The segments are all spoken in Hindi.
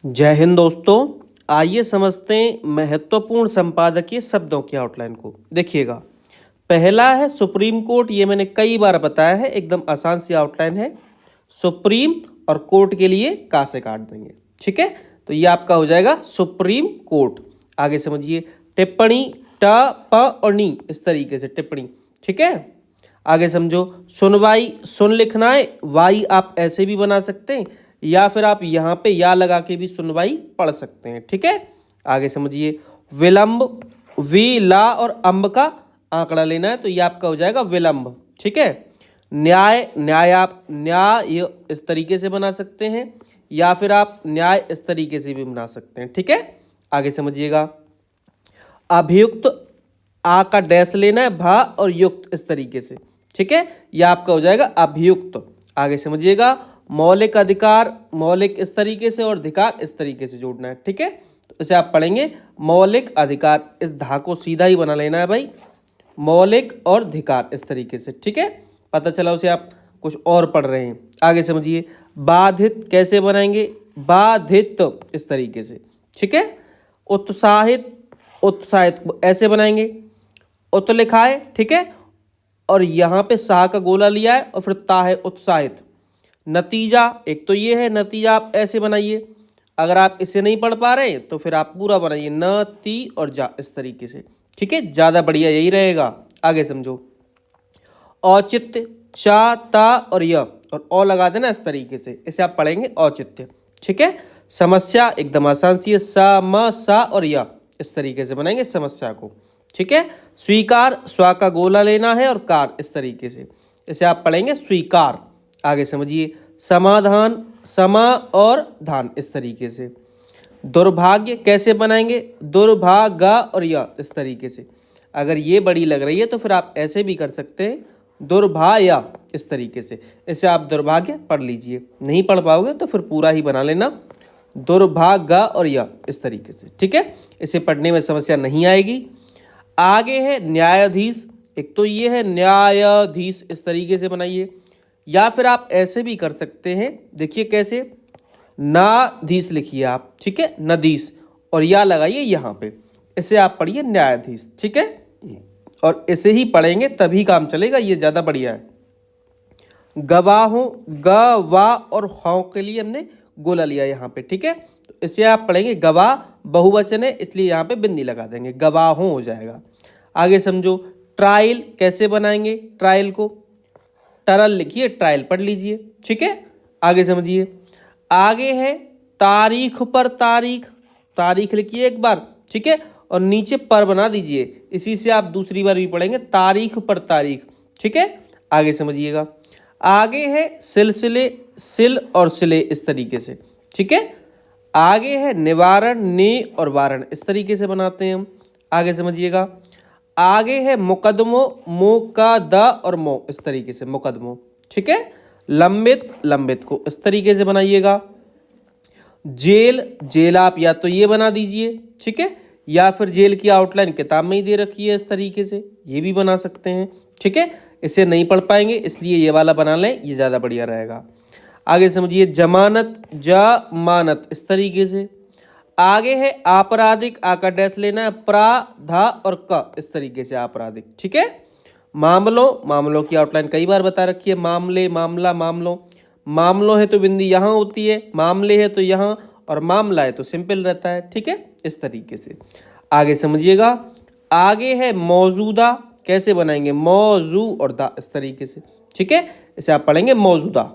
जय हिंद दोस्तों। आइए समझते हैं महत्वपूर्ण संपादकीय शब्दों की आउटलाइन को। देखिएगा, पहला है सुप्रीम कोर्ट। ये मैंने कई बार बताया है, एकदम आसान सी आउटलाइन है। सुप्रीम और कोर्ट के लिए का से काट देंगे, ठीक है। तो ये आपका हो जाएगा सुप्रीम कोर्ट। आगे समझिए, टिप्पणी ट प और नी, इस तरीके से टिप्पणी, ठीक है। आगे समझो, सुनवाई, सुन लिखना है, वाई आप ऐसे भी बना सकते हैं या फिर आप यहाँ पे या लगा के भी सुनवाई पढ़ सकते हैं, ठीक है। आगे समझिए, विलंब, वी ला और अम्ब का आंकड़ा लेना है, तो ये आपका हो जाएगा विलंब, ठीक है। न्याय, न्याय आप न्याय इस तरीके से बना सकते हैं या फिर आप न्याय इस तरीके से भी बना सकते हैं, ठीक है। आगे समझिएगा, अभियुक्त, आ का डैश लेना है, भा और युक्त इस तरीके से, ठीक है। यह आपका हो जाएगा अभियुक्त। आगे समझिएगा, मौलिक अधिकार, मौलिक इस तरीके से और अधिकार इस तरीके से जोड़ना है, ठीक है। तो इसे आप पढ़ेंगे मौलिक अधिकार, इस धा को सीधा ही बना लेना है भाई, मौलिक और अधिकार इस तरीके से, ठीक है। पता चला उसे आप कुछ और पढ़ रहे हैं। आगे समझिए, बाधित कैसे बनाएंगे, बाधित इस तरीके से, ठीक है। उत्साहित, उत्साहित ऐसे बनाएंगे, उत्लिखाए, ठीक है। और यहाँ पे शाह का गोला लिया है और फिर ता है उत्साहित। नतीजा, एक तो ये है, नतीजा आप ऐसे बनाइए। अगर आप इसे नहीं पढ़ पा रहे तो फिर आप पूरा बनाइए, न ती और जा इस तरीके से, ठीक है। ज़्यादा बढ़िया यही रहेगा। आगे समझो, औचित्य, चा ता और य और ओ लगा देना इस तरीके से, इसे आप पढ़ेंगे औचित्य, ठीक है। समस्या एकदम आसान सी है, सा म सा और या इस तरीके से बनाएंगे समस्या को, ठीक है। स्वीकार, स्वा का गोला लेना है और कार इस तरीके से, इसे आप पढ़ेंगे स्वीकार। आगे समझिए, समाधान, समा और धान इस तरीके से। दुर्भाग्य कैसे बनाएंगे, दुर्भागा और या इस तरीके से। अगर ये बड़ी लग रही है तो फिर आप ऐसे भी कर सकते हैं, दुर्भाया इस तरीके से। इसे आप दुर्भाग्य पढ़ लीजिए, नहीं पढ़ पाओगे तो फिर पूरा ही बना लेना, दुर्भागा और या इस तरीके से, ठीक है। इसे पढ़ने में समस्या नहीं आएगी। आगे है न्यायाधीश, एक तो ये है न्यायाधीश इस तरीके से बनाइए, या फिर आप ऐसे भी कर सकते हैं। देखिए कैसे, नाधीश लिखिए आप, ठीक है, नदीश और या लगाइए यहाँ पे, इसे आप पढ़िए न्यायाधीश, ठीक है। और इसे ही पढ़ेंगे तभी काम चलेगा, ये ज़्यादा बढ़िया है। गवाहों, गवाह और हौ के लिए हमने गोला लिया यहाँ पे, ठीक है। तो इसे आप पढ़ेंगे गवाह, बहुवचन है इसलिए यहाँ पे बिंदी लगा देंगे, गवाहों हो जाएगा। आगे समझो, ट्रायल कैसे बनाएंगे, ट्रायल को टरल लिखिए, ट्रायल पढ़ लीजिए, ठीक है। आगे समझिए, आगे है तारीख पर तारीख, तारीख लिखिए एक बार, ठीक है, और नीचे पर बना दीजिए, इसी से आप दूसरी बार भी पढ़ेंगे तारीख पर तारीख, ठीक है। आगे समझिएगा, आगे है सिलसिले, सिल और सिले इस तरीके से, ठीक है। आगे है निवारण, ने और वारण इस तरीके से बनाते हैं हम। आगे समझिएगा, आगे है मुकदमों, मो का द और मो इस तरीके से मुकदमों, ठीक है। लंबित, लंबित को इस तरीके से बनाइएगा। जेल, जेल आप या तो ये बना दीजिए, ठीक है, या फिर जेल की आउटलाइन किताब में ही दे रखी है इस तरीके से, ये भी बना सकते हैं, ठीक है। इसे नहीं पढ़ पाएंगे इसलिए ये वाला बना लें, ये ज़्यादा बढ़िया रहेगा। आगे समझिए, जमानत, जमानत इस तरीके से। आगे है आपराधिक, आ का डैश लेना है, प्रा, धा और क इस तरीके से आपराधिक, ठीक है। मामलों, मामलों की आउटलाइन कई बार बता रखी है, मामले, मामला, मामलों। मामलों है तो बिंदी यहाँ होती है, मामले है तो यहाँ, और मामला है तो सिंपल रहता है, ठीक है, इस तरीके से। आगे समझिएगा, आगे है मौजूदा, कैसे बनाएंगे, मौजू और दा इस तरीके से, ठीक है। इसे आप पढ़ेंगे मौजूदा,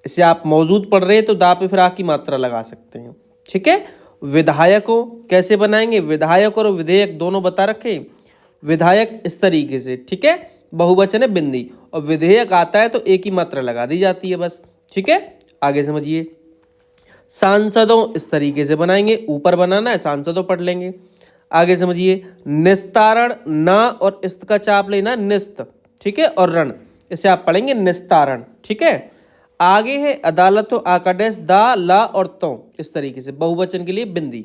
इसे आप मौजूद पढ़ रहे हैं तो दा पे फिर आ की मात्रा लगा सकते हैं, ठीक है। विधायकों कैसे बनाएंगे, विधायक और विधेयक दोनों बता रखे, विधायक इस तरीके से, ठीक है, बहुवचन है बिंदी, और विधेयक आता है तो एक ही मात्रा लगा दी जाती है बस, ठीक है। आगे समझिए, सांसदों इस तरीके से बनाएंगे, ऊपर बनाना है, सांसदों पढ़ लेंगे। आगे समझिए, निस्तारण, ना और इस्त का चाप लेना, निस्त, ठीक है, और रण, इसे आप पढ़ेंगे निस्तारण, ठीक है। आगे है अदालतों, आकाडेश, दा, ला और तो इस तरीके से, बहुवचन के लिए बिंदी।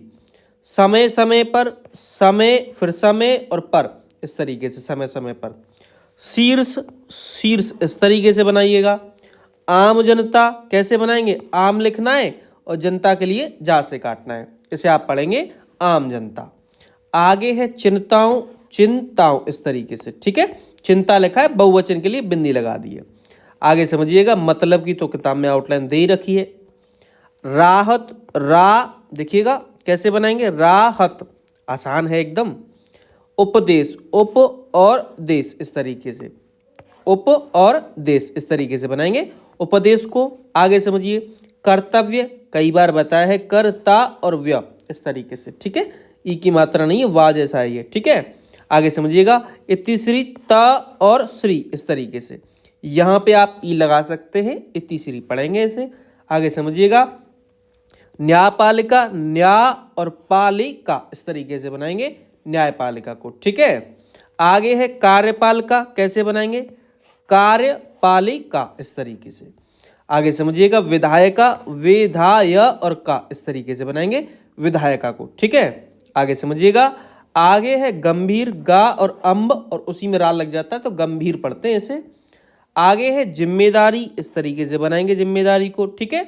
समय, समय पर, समय फिर समय और पर इस तरीके से, समय समय पर। शीर्ष, शीर्ष इस तरीके से बनाइएगा। आम जनता कैसे बनाएंगे, आम लिखना है और जनता के लिए जा से काटना है, इसे आप पढ़ेंगे आम जनता। आगे है चिंताओं, चिंताओं इस तरीके से, ठीक है। चिंता लिखा है, बहुवचन के लिए बिंदी लगा दी है। आगे समझिएगा, मतलब की तो किताब में आउटलाइन दे ही रखी है। राहत, रा देखिएगा कैसे बनाएंगे, राहत आसान है एकदम। उपदेश, उप और देश इस तरीके से, उप और देश इस तरीके से बनाएंगे उपदेश को। आगे समझिए, कर्तव्य कई बार बताया है, कर्ता और व्य इस तरीके से, ठीक है। ई की मात्रा नहीं है, वा जैसा है ये, ठीक है। आगे समझिएगा, इतिश्री त और श्री इस तरीके से, यहाँ पे आप ई लगा सकते हैं, इतिश्री पढ़ेंगे इसे। आगे समझिएगा, न्यायपालिका, न्याय और पालिका इस तरीके से बनाएंगे न्यायपालिका को, ठीक है। आगे है कार्यपालिका, कैसे बनाएंगे, कार्यपालिका इस तरीके से। आगे समझिएगा, विधायका, विधाय और का इस तरीके से बनाएंगे विधायका को, ठीक है। आगे समझिएगा, आगे है गंभीर, गा और अम्ब और उसी में रा लग जाता है तो गंभीर पढ़ते हैं इसे। आगे है जिम्मेदारी, इस तरीके से बनाएंगे जिम्मेदारी को, ठीक है।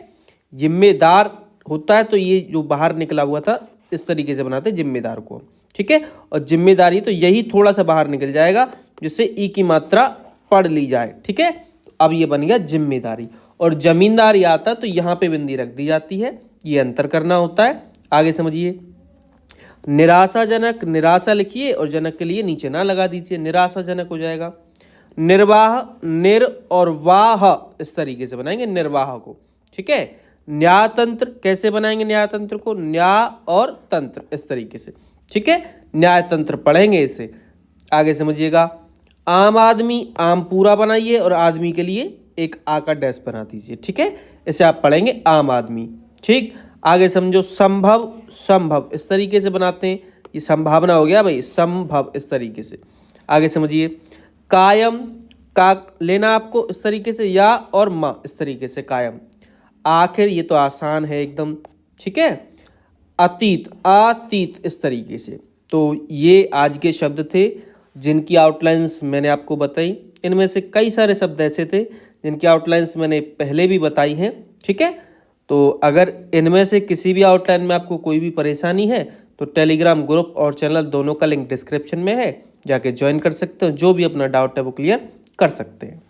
जिम्मेदार होता है तो ये जो बाहर निकला हुआ था इस तरीके से बनाते हैं जिम्मेदार को, ठीक है। और जिम्मेदारी तो यही थोड़ा सा बाहर निकल जाएगा जिससे ई की मात्रा पढ़ ली जाए, ठीक है। अब ये बन गया जिम्मेदारी। और जमींदारी आता तो यहाँ पे बिंदी रख दी जाती है, ये अंतर करना होता है। आगे समझिए, निराशाजनक, निराशा लिखिए और जनक के लिए नीचे ना लगा दीजिए, निराशाजनक हो जाएगा। निर्वाह, निर और वाह इस तरीके से बनाएंगे निर्वाह को, ठीक है। न्यायतंत्र कैसे बनाएंगे, न्यायतंत्र को न्याय और तंत्र इस तरीके से, ठीक है। न्यायतंत्र पढ़ेंगे इसे। आगे समझिएगा, आम आदमी, आम पूरा बनाइए और आदमी के लिए एक आ का डैश बना दीजिए, ठीक है। इसे आप पढ़ेंगे आम आदमी, ठीक। आगे समझो, संभव, संभव इस तरीके से बनाते हैं, ये संभावना हो गया भाई, संभव इस तरीके से। आगे समझिए, कायम, का लेना आपको इस तरीके से, या और माँ इस तरीके से कायम। आखिर ये तो आसान है एकदम, ठीक है। अतीत, अतीत इस तरीके से। तो ये आज के शब्द थे जिनकी आउटलाइंस मैंने आपको बताई। इनमें से कई सारे शब्द ऐसे थे जिनकी आउटलाइंस मैंने पहले भी बताई हैं, ठीक है। तो अगर इनमें से किसी भी आउटलाइन में आपको कोई भी परेशानी है तो टेलीग्राम ग्रुप और चैनल दोनों का लिंक डिस्क्रिप्शन में है, जाके ज्वाइन कर सकते हो, जो भी अपना डाउट है वो क्लियर कर सकते हैं।